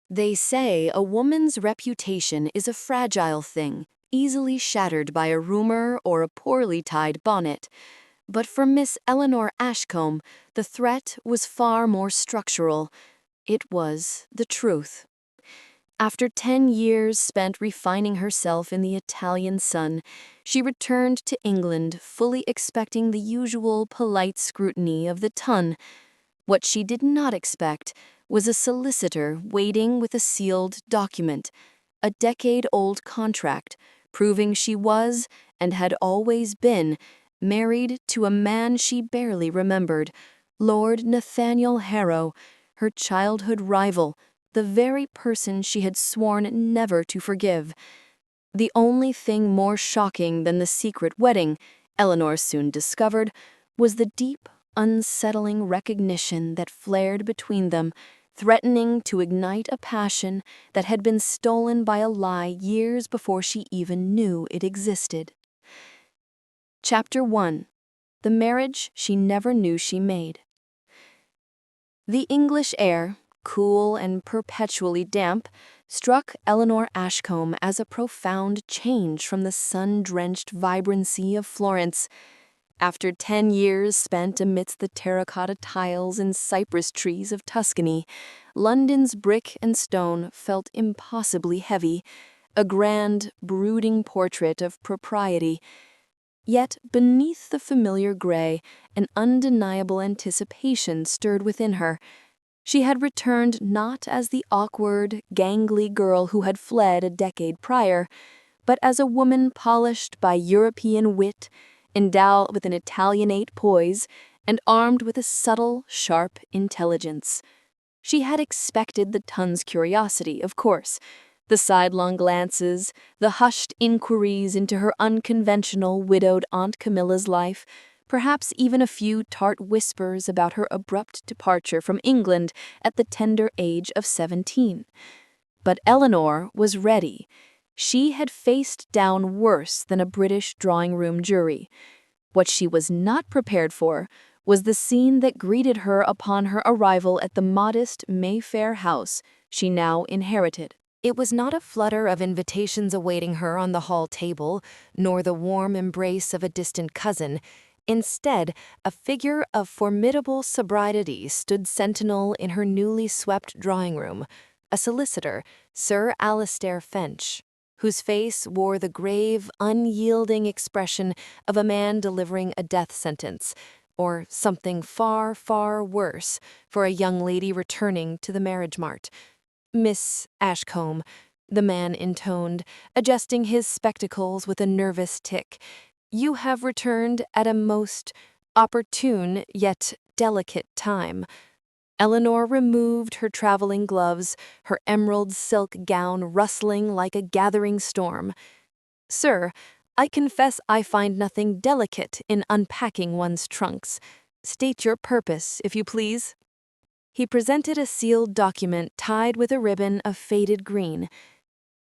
They say a woman's reputation is a fragile thing, easily shattered by a rumor or a poorly tied bonnet. But for Miss Eleanor Ashcombe, the threat was far more structural. It was the truth. After 10 years spent refining herself in the Italian sun, she returned to England fully expecting the usual polite scrutiny of the ton. What she did not expect was a solicitor waiting with a sealed document, a decade-old contract proving she was, and had always been, married to a man she barely remembered, Lord Nathaniel Harrow, her childhood rival, the very person she had sworn never to forgive. The only thing more shocking than the secret wedding, Eleanor soon discovered, was the deep, unsettling recognition that flared between them, threatening to ignite a passion that had been stolen by a lie years before she even knew it existed. Chapter 1. The Marriage She Never Knew She Made. The English air, cool and perpetually damp, struck Eleanor Ashcombe as a profound change from the sun-drenched vibrancy of Florence. After 10 years spent amidst the terracotta tiles and cypress trees of Tuscany, London's brick and stone felt impossibly heavy, a grand, brooding portrait of propriety. Yet beneath the familiar gray, an undeniable anticipation stirred within her. She had returned not as the awkward, gangly girl who had fled a decade prior, but as a woman polished by European wit, endowed with an Italianate poise, and armed with a subtle, sharp intelligence. She had expected the ton's curiosity, of course, the sidelong glances, the hushed inquiries into her unconventional widowed Aunt Camilla's life, perhaps even a few tart whispers about her abrupt departure from England at the tender age of 17. But Eleanor was ready. She had faced down worse than a British drawing-room jury. What she was not prepared for was the scene that greeted her upon her arrival at the modest Mayfair house she now inherited. It was not a flutter of invitations awaiting her on the hall table, nor the warm embrace of a distant cousin. Instead, a figure of formidable sobriety stood sentinel in her newly swept drawing-room, a solicitor, Sir Alistair Finch, whose face wore the grave, unyielding expression of a man delivering a death sentence, or something far, far worse for a young lady returning to the marriage mart. "Miss Ashcombe," the man intoned, adjusting his spectacles with a nervous tick, "you have returned at a most opportune yet delicate time." Eleanor removed her traveling gloves, her emerald silk gown rustling like a gathering storm. "Sir, I confess I find nothing delicate in unpacking one's trunks. State your purpose, if you please." He presented a sealed document tied with a ribbon of faded green.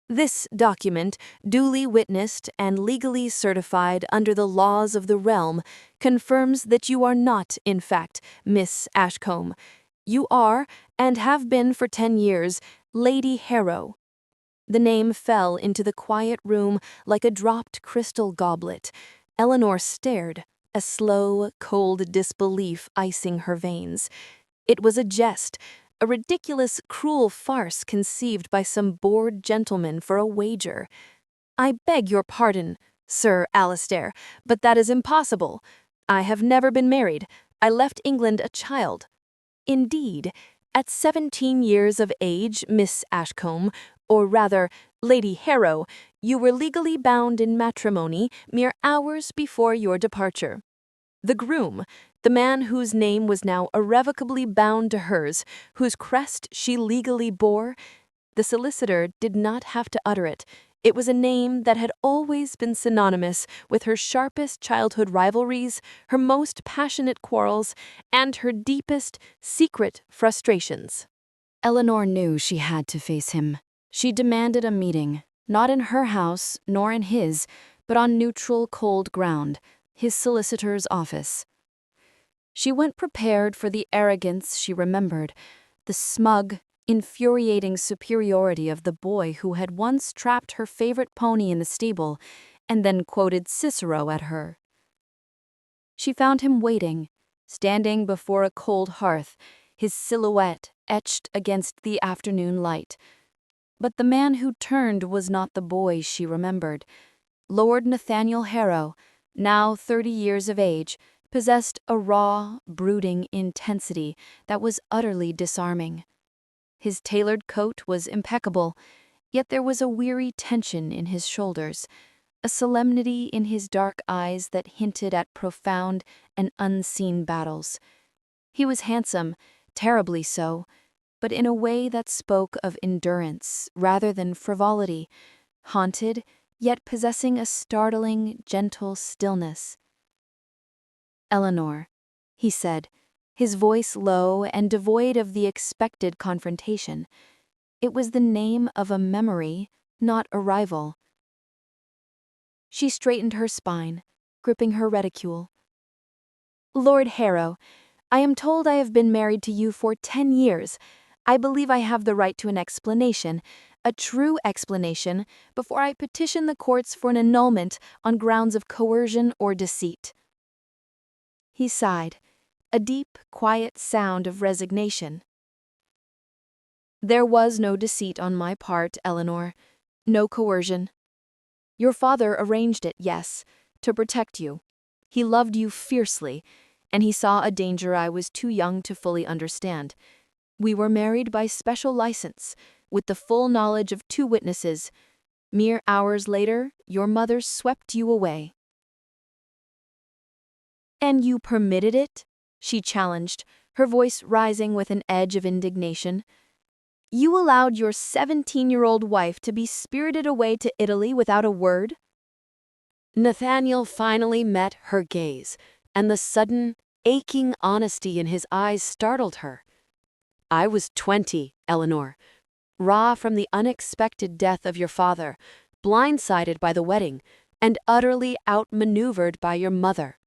"This document, duly witnessed and legally certified under the laws of the realm, confirms that you are not, in fact, Miss Ashcombe. You are, and have been for 10 years, Lady Harrow." The name fell into the quiet room like a dropped crystal goblet. Eleanor stared, a slow, cold disbelief icing her veins. It was a jest, a ridiculous, cruel farce conceived by some bored gentleman for a wager. "I beg your pardon, Sir Alistair, but that is impossible. I have never been married. I left England a child." "Indeed, at 17 years of age, Miss Ashcombe, or rather, Lady Harrow, you were legally bound in matrimony mere hours before your departure. The groom, the man whose name was now irrevocably bound to hers, whose crest she legally bore," the solicitor did not have to utter it. It was a name that had always been synonymous with her sharpest childhood rivalries, her most passionate quarrels, and her deepest, secret frustrations. Eleanor knew she had to face him. She demanded a meeting, not in her house, nor in his, but on neutral, cold ground, his solicitor's office. She went prepared for the arrogance she remembered, the smug, infuriating superiority of the boy who had once trapped her favorite pony in the stable and then quoted Cicero at her. She found him waiting, standing before a cold hearth, his silhouette etched against the afternoon light. But the man who turned was not the boy she remembered. Lord Nathaniel Harrow, now 30 years of age, possessed a raw, brooding intensity that was utterly disarming. His tailored coat was impeccable, yet there was a weary tension in his shoulders, a solemnity in his dark eyes that hinted at profound and unseen battles. He was handsome, terribly so, but in a way that spoke of endurance rather than frivolity, haunted, yet possessing a startling, gentle stillness. "Eleanor," he said, his voice low and devoid of the expected confrontation. It was the name of a memory, not a rival. She straightened her spine, gripping her reticule. "Lord Harrow, I am told I have been married to you for 10 years. I believe I have the right to an explanation, a true explanation, before I petition the courts for an annulment on grounds of coercion or deceit." He sighed, a deep, quiet sound of resignation. "There was no deceit on my part, Eleanor, no coercion. Your father arranged it, yes, to protect you. He loved you fiercely, and he saw a danger I was too young to fully understand. We were married by special license, with the full knowledge of 2 witnesses. Mere hours later, your mother swept you away." "And you permitted it?" she challenged, her voice rising with an edge of indignation. "You allowed your 17-year-old wife to be spirited away to Italy without a word?" Nathaniel finally met her gaze, and the sudden, aching honesty in his eyes startled her. "I was 20, Eleanor, raw from the unexpected death of your father, blindsided by the wedding, and utterly outmaneuvered by your mother.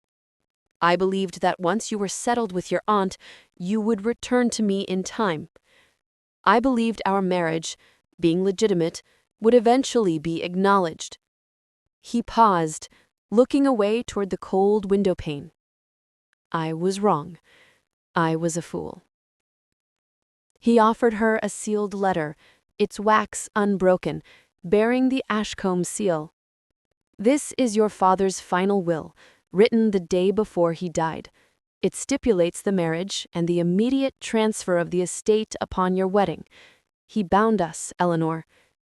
I believed that once you were settled with your aunt, you would return to me in time. I believed our marriage, being legitimate, would eventually be acknowledged." He paused, looking away toward the cold window pane. "I was wrong. I was a fool." He offered her a sealed letter, its wax unbroken, bearing the Ashcombe seal. "This is your father's final will, written the day before he died. It stipulates the marriage and the immediate transfer of the estate upon your wedding. He bound us, Eleanor,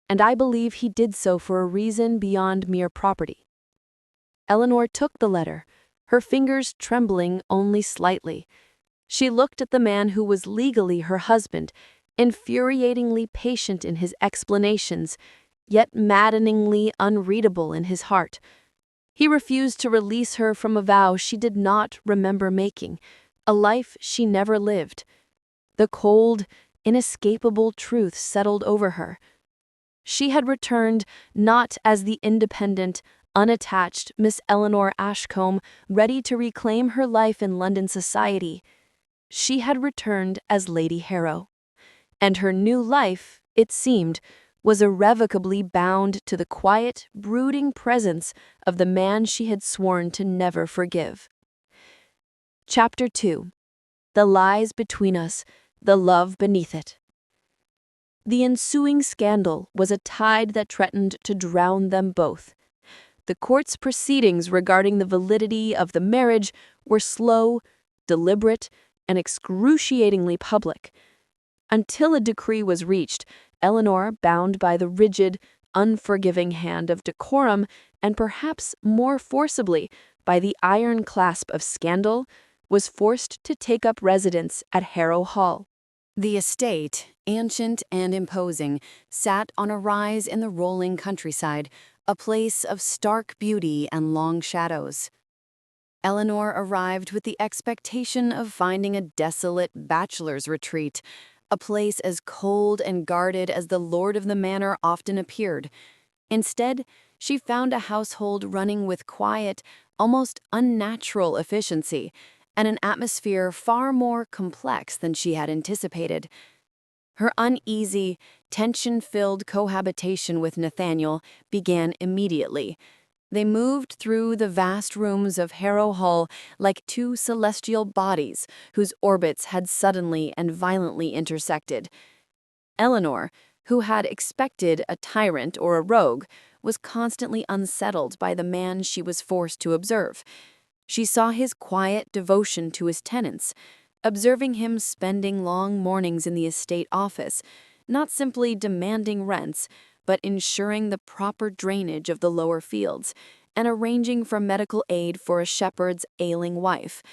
and I believe he did so for a reason beyond mere property." Eleanor took the letter, her fingers trembling only slightly. She looked at the man who was legally her husband, infuriatingly patient in his explanations, yet maddeningly unreadable in his heart. He refused to release her from a vow she did not remember making, a life she never lived. The cold, inescapable truth settled over her. She had returned not as the independent, unattached Miss Eleanor Ashcombe ready to reclaim her life in London society. She had returned as Lady Harrow. And her new life, it seemed, was irrevocably bound to the quiet, brooding presence of the man she had sworn to never forgive. Chapter 2. The Lies Between Us, the Love Beneath It. The ensuing scandal was a tide that threatened to drown them both. The court's proceedings regarding the validity of the marriage were slow, deliberate, and excruciatingly public. Until a decree was reached, Eleanor, bound by the rigid, unforgiving hand of decorum, and perhaps more forcibly by the iron clasp of scandal, was forced to take up residence at Harrow Hall. The estate, ancient and imposing, sat on a rise in the rolling countryside, a place of stark beauty and long shadows. Eleanor arrived with the expectation of finding a desolate bachelor's retreat, a place as cold and guarded as the lord of the manor often appeared. Instead, she found a household running with quiet, almost unnatural efficiency, and an atmosphere far more complex than she had anticipated. Her uneasy, tension-filled cohabitation with Nathaniel began immediately. They moved through the vast rooms of Harrow Hall like two celestial bodies whose orbits had suddenly and violently intersected. Eleanor, who had expected a tyrant or a rogue, was constantly unsettled by the man she was forced to observe. She saw his quiet devotion to his tenants, observing him spending long mornings in the estate office, not simply demanding rents, but ensuring the proper drainage of the lower fields, and arranging for medical aid for a shepherd's ailing wife.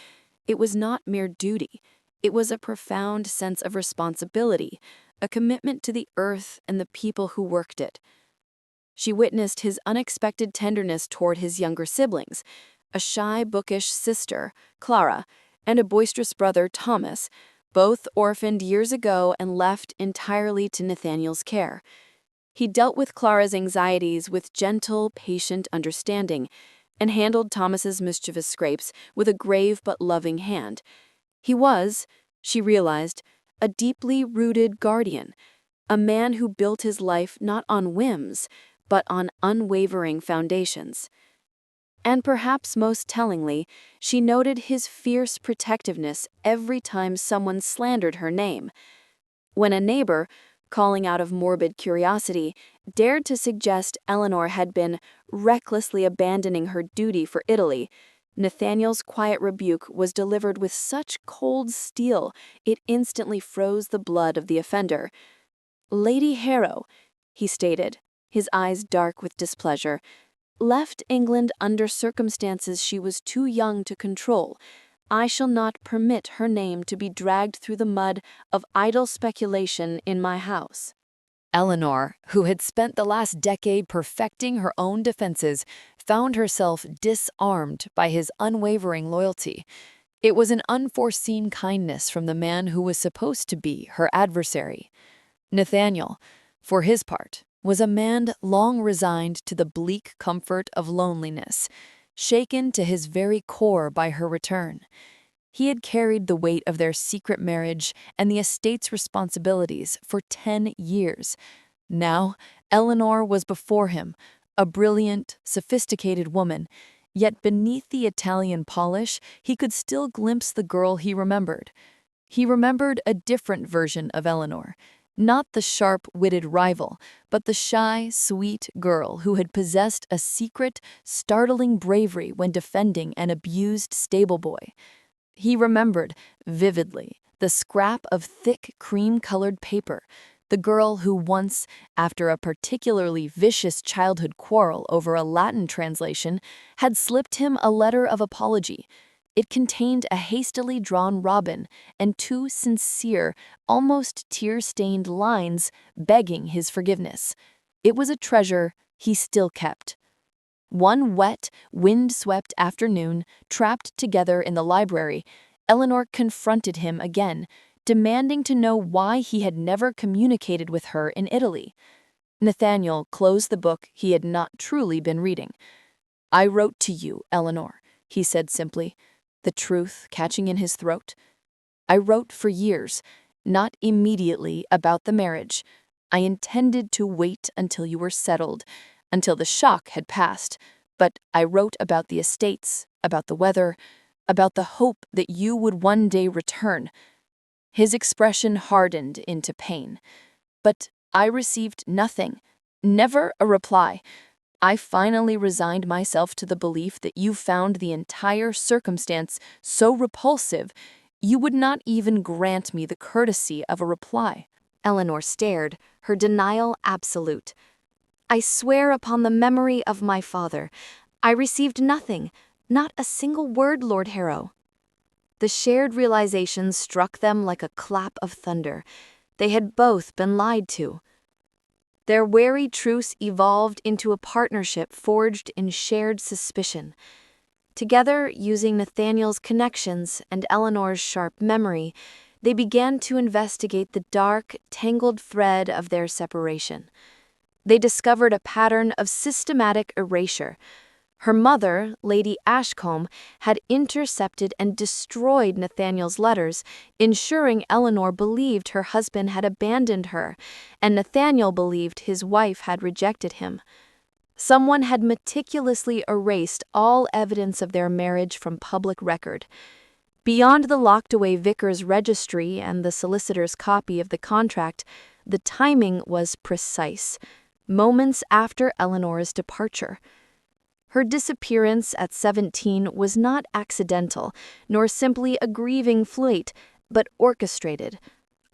It was not mere duty. It was a profound sense of responsibility, a commitment to the earth and the people who worked it. She witnessed his unexpected tenderness toward his younger siblings, a shy, bookish sister, Clara, and a boisterous brother, Thomas, both orphaned years ago and left entirely to Nathaniel's care. He dealt with Clara's anxieties with gentle, patient understanding, and handled Thomas's mischievous scrapes with a grave but loving hand. He was, she realized, a deeply rooted guardian, a man who built his life not on whims, but on unwavering foundations. And perhaps most tellingly, she noted his fierce protectiveness every time someone slandered her name. When a neighbor, calling out of morbid curiosity, dared to suggest Eleanor had been recklessly abandoning her duty for Italy, Nathaniel's quiet rebuke was delivered with such cold steel it instantly froze the blood of the offender. "Lady Harrow," he stated, his eyes dark with displeasure, "left England under circumstances she was too young to control. I shall not permit her name to be dragged through the mud of idle speculation in my house." Eleanor, who had spent the last decade perfecting her own defenses, found herself disarmed by his unwavering loyalty. It was an unforeseen kindness from the man who was supposed to be her adversary. Nathaniel, for his part, was a man long resigned to the bleak comfort of loneliness, shaken to his very core by her return. He had carried the weight of their secret marriage and the estate's responsibilities for 10 years. Now, Eleanor was before him, a brilliant, sophisticated woman, yet beneath the Italian polish, he could still glimpse the girl he remembered. He remembered a different version of Eleanor, not the sharp-witted rival, but the shy, sweet girl who had possessed a secret, startling bravery when defending an abused stable boy. He remembered, vividly, the scrap of thick, cream-colored paper, the girl who once, after a particularly vicious childhood quarrel over a Latin translation, had slipped him a letter of apology. It contained a hastily drawn robin and two sincere, almost tear-stained lines begging his forgiveness. It was a treasure he still kept. One wet, wind-swept afternoon, trapped together in the library, Eleanor confronted him again, demanding to know why he had never communicated with her in Italy. Nathaniel closed the book he had not truly been reading. "I wrote to you, Eleanor," he said simply, the truth catching in his throat. "I wrote for years, not immediately about the marriage. I intended to wait until you were settled, until the shock had passed, but I wrote about the estates, about the weather, about the hope that you would one day return." His expression hardened into pain. "But I received nothing, never a reply. I finally resigned myself to the belief that you found the entire circumstance so repulsive you would not even grant me the courtesy of a reply." Eleanor stared, her denial absolute. "I swear upon the memory of my father, I received nothing, not a single word, Lord Harrow." The shared realization struck them like a clap of thunder. They had both been lied to. Their wary truce evolved into a partnership forged in shared suspicion. Together, using Nathaniel's connections and Eleanor's sharp memory, they began to investigate the dark, tangled thread of their separation. They discovered a pattern of systematic erasure, Her mother, Lady Ashcombe, had intercepted and destroyed Nathaniel's letters, ensuring Eleanor believed her husband had abandoned her, and Nathaniel believed his wife had rejected him. Someone had meticulously erased all evidence of their marriage from public record. Beyond the locked-away vicar's registry and the solicitor's copy of the contract, the timing was precise, moments after Eleanor's departure. Her disappearance at 17 was not accidental, nor simply a grieving flight, but orchestrated.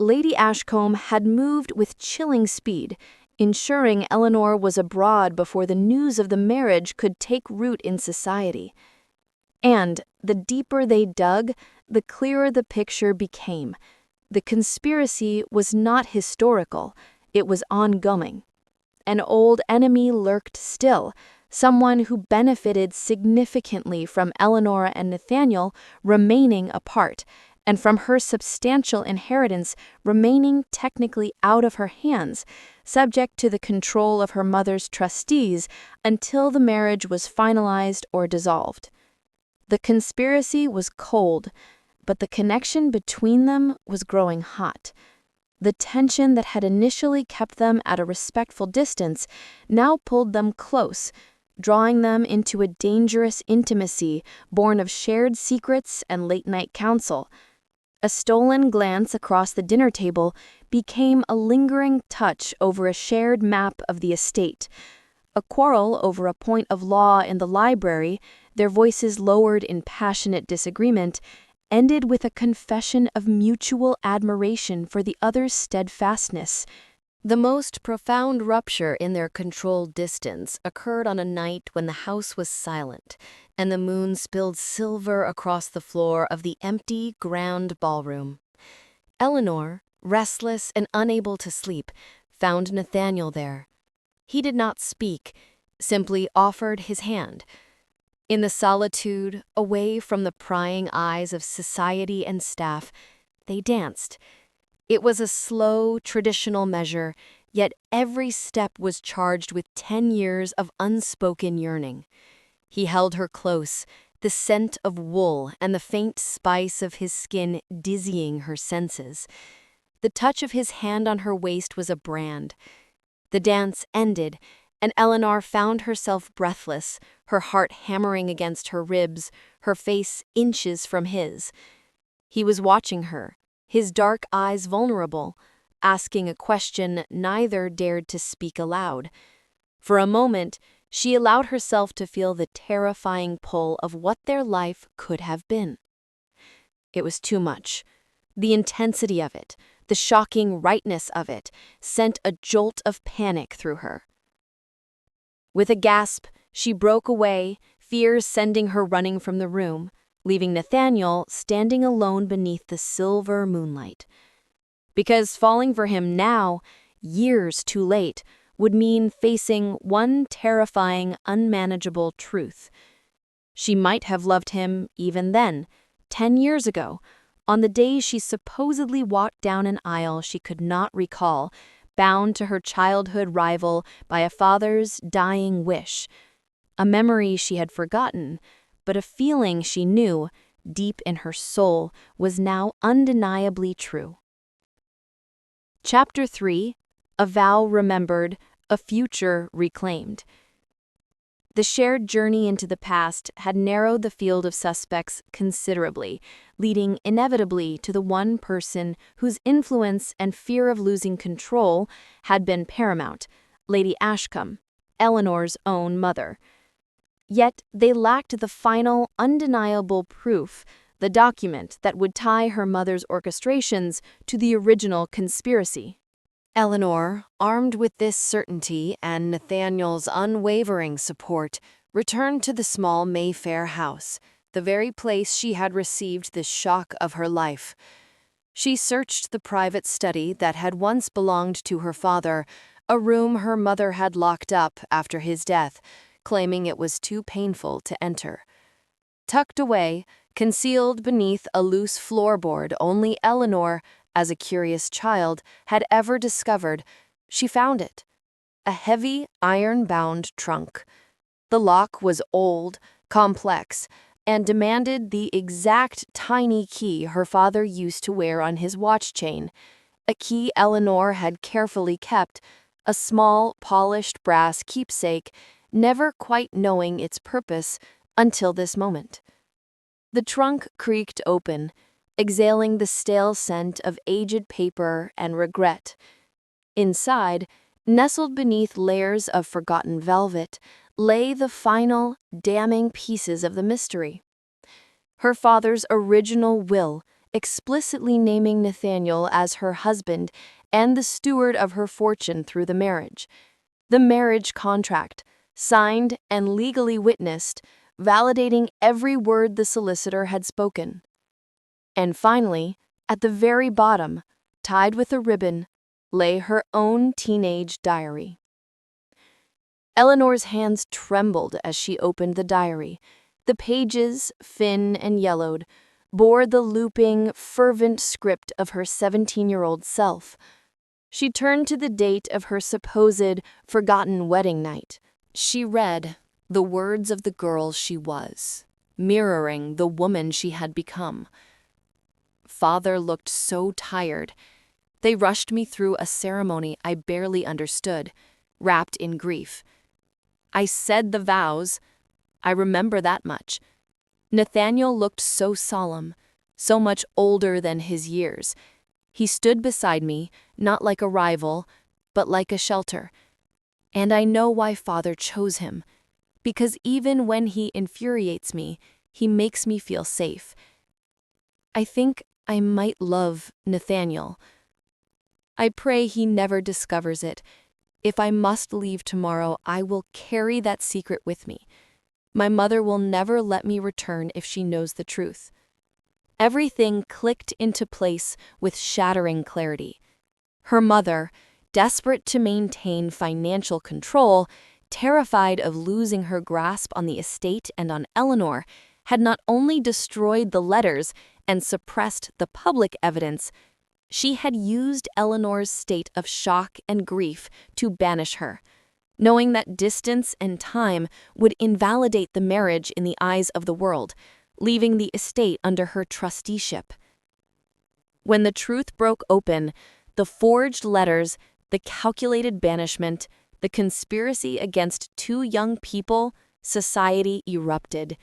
Lady Ashcombe had moved with chilling speed, ensuring Eleanor was abroad before the news of the marriage could take root in society. And the deeper they dug, the clearer the picture became. The conspiracy was not historical, it was ongoing. An old enemy lurked still, someone who benefited significantly from Eleanor and Nathaniel remaining apart, and from her substantial inheritance remaining technically out of her hands, subject to the control of her mother's trustees until the marriage was finalized or dissolved. The conspiracy was cold, but the connection between them was growing hot. The tension that had initially kept them at a respectful distance now pulled them close, drawing them into a dangerous intimacy born of shared secrets and late-night counsel. A stolen glance across the dinner table became a lingering touch over a shared map of the estate. A quarrel over a point of law in the library, their voices lowered in passionate disagreement, ended with a confession of mutual admiration for the other's steadfastness. The most profound rupture in their controlled distance occurred on a night when the house was silent, and the moon spilled silver across the floor of the empty, grand ballroom. Eleanor, restless and unable to sleep, found Nathaniel there. He did not speak, simply offered his hand. In the solitude, away from the prying eyes of society and staff, they danced. It was a slow, traditional measure, yet every step was charged with 10 years of unspoken yearning. He held her close, the scent of wool and the faint spice of his skin dizzying her senses. The touch of his hand on her waist was a brand. The dance ended, and Eleanor found herself breathless, her heart hammering against her ribs, her face inches from his. He was watching her, his dark eyes vulnerable, asking a question neither dared to speak aloud. For a moment, she allowed herself to feel the terrifying pull of what their life could have been. It was too much. The intensity of it, the shocking rightness of it, sent a jolt of panic through her. With a gasp, she broke away, fears sending her running from the room, leaving Nathaniel standing alone beneath the silver moonlight. Because falling for him now, years too late, would mean facing one terrifying, unmanageable truth. She might have loved him even then, 10 years ago, on the day she supposedly walked down an aisle she could not recall, bound to her childhood rival by a father's dying wish. A memory she had forgotten, but a feeling she knew, deep in her soul, was now undeniably true. Chapter 3: A Vow Remembered, a Future Reclaimed. The shared journey into the past had narrowed the field of suspects considerably, leading inevitably to the one person whose influence and fear of losing control had been paramount, Lady Ashcombe, Eleanor's own mother. Yet they lacked the final, undeniable proof, the document that would tie her mother's orchestrations to the original conspiracy. Eleanor, armed with this certainty and Nathaniel's unwavering support, returned to the small Mayfair house, the very place she had received the shock of her life. She searched the private study that had once belonged to her father, a room her mother had locked up after his death, claiming it was too painful to enter. Tucked away, concealed beneath a loose floorboard only Eleanor, as a curious child, had ever discovered, she found it. A heavy, iron-bound trunk. The lock was old, complex, and demanded the exact tiny key her father used to wear on his watch chain, a key Eleanor had carefully kept, a small, polished brass keepsake, never quite knowing its purpose until this moment. The trunk creaked open, exhaling the stale scent of aged paper and regret. Inside, nestled beneath layers of forgotten velvet, lay the final, damning pieces of the mystery. Her father's original will, explicitly naming Nathaniel as her husband and the steward of her fortune through the marriage. The marriage contract, signed and legally witnessed, validating every word the solicitor had spoken. And finally, at the very bottom, tied with a ribbon, lay her own teenage diary. Eleanor's hands trembled as she opened the diary. The pages, thin and yellowed, bore the looping, fervent script of her 17-year-old self. She turned to the date of her supposed, forgotten wedding night. She read the words of the girl she was, mirroring the woman she had become. Father looked so tired. They rushed me through a ceremony I barely understood, wrapped in grief. I said the vows. I remember that much. Nathaniel looked so solemn, so much older than his years. He stood beside me, not like a rival, but like a shelter. And I know why Father chose him, because even when he infuriates me, he makes me feel safe. I think I might love Nathaniel. I pray he never discovers it. If I must leave tomorrow, I will carry that secret with me. My mother will never let me return if she knows the truth. Everything clicked into place with shattering clarity. Her mother, desperate to maintain financial control, terrified of losing her grasp on the estate and on Eleanor, had not only destroyed the letters and suppressed the public evidence, she had used Eleanor's state of shock and grief to banish her, knowing that distance and time would invalidate the marriage in the eyes of the world, leaving the estate under her trusteeship. When the truth broke open, the forged letters, the calculated banishment, the conspiracy against two young people, society erupted.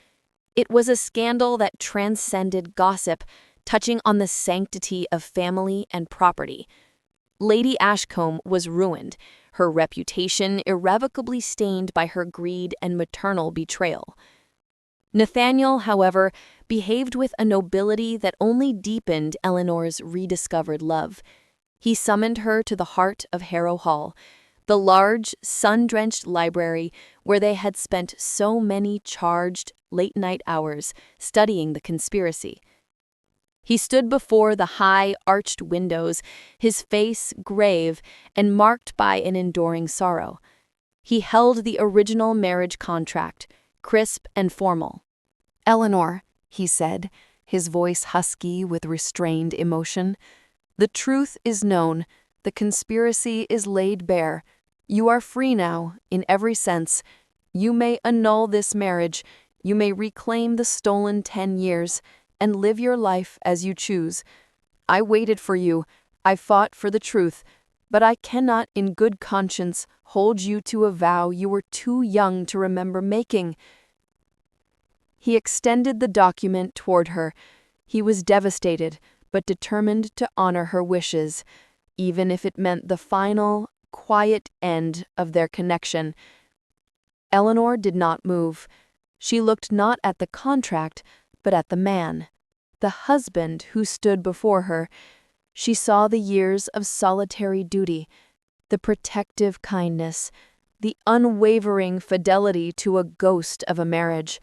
It was a scandal that transcended gossip, touching on the sanctity of family and property. Lady Ashcombe was ruined, her reputation irrevocably stained by her greed and maternal betrayal. Nathaniel, however, behaved with a nobility that only deepened Eleanor's rediscovered love. He summoned her to the heart of Harrow Hall, the large, sun-drenched library where they had spent so many charged, late-night hours studying the conspiracy. He stood before the high, arched windows, his face grave and marked by an enduring sorrow. He held the original marriage contract, crisp and formal. "Eleanor," he said, his voice husky with restrained emotion, "the truth is known, the conspiracy is laid bare. You are free now, in every sense. You may annul this marriage, you may reclaim the stolen 10 years, and live your life as you choose. I waited for you, I fought for the truth, but I cannot in good conscience hold you to a vow you were too young to remember making." He extended the document toward her. He was devastated, but determined to honor her wishes, even if it meant the final, quiet end of their connection. Eleanor did not move. She looked not at the contract, but at the man, the husband who stood before her. She saw the years of solitary duty, the protective kindness, the unwavering fidelity to a ghost of a marriage.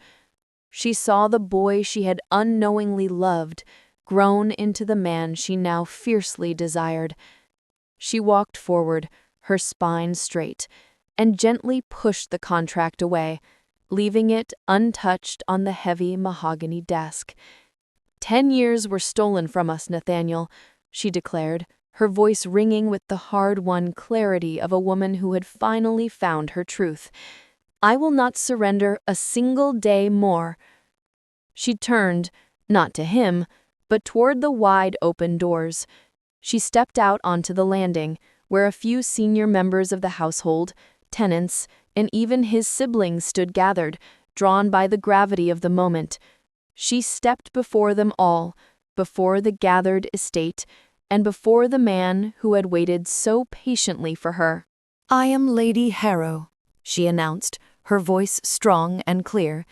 She saw the boy she had unknowingly loved, grown into the man she now fiercely desired. She walked forward, her spine straight, and gently pushed the contract away, leaving it untouched on the heavy mahogany desk. 10 years were stolen from us, Nathaniel, she declared, her voice ringing with the hard-won clarity of a woman who had finally found her truth. I will not surrender a single day more." She turned, not to him, but toward the wide open doors. She stepped out onto the landing, where a few senior members of the household, tenants, and even his siblings stood gathered, drawn by the gravity of the moment. She stepped before them all, before the gathered estate, and before the man who had waited so patiently for her. "I am Lady Harrow," she announced, her voice strong and clear,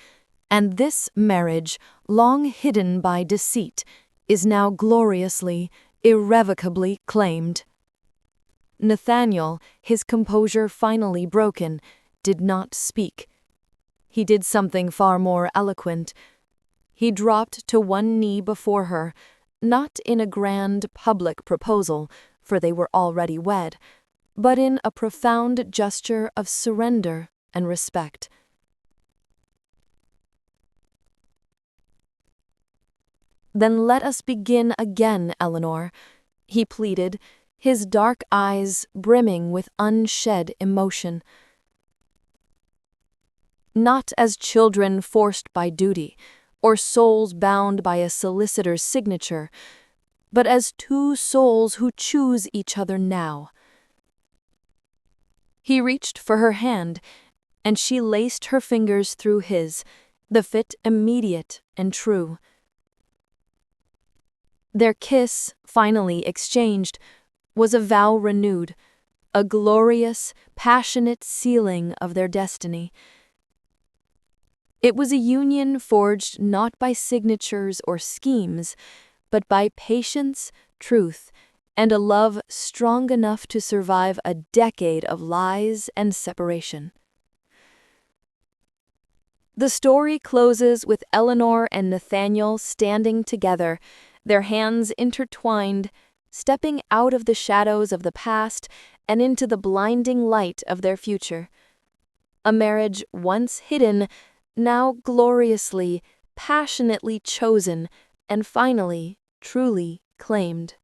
"and this marriage, long hidden by deceit, is now gloriously, irrevocably claimed." Nathaniel, his composure finally broken, did not speak. He did something far more eloquent. He dropped to one knee before her, not in a grand public proposal, for they were already wed, but in a profound gesture of surrender and respect. "Then let us begin again, Eleanor," he pleaded, his dark eyes brimming with unshed emotion. "Not as children forced by duty, or souls bound by a solicitor's signature, but as two souls who choose each other now." He reached for her hand, and she laced her fingers through his, the fit immediate and true. Their kiss, finally exchanged, was a vow renewed, a glorious, passionate sealing of their destiny. It was a union forged not by signatures or schemes, but by patience, truth, and a love strong enough to survive a decade of lies and separation. The story closes with Eleanor and Nathaniel standing together, their hands intertwined, stepping out of the shadows of the past and into the blinding light of their future. A marriage once hidden, now gloriously, passionately chosen, and finally, truly claimed.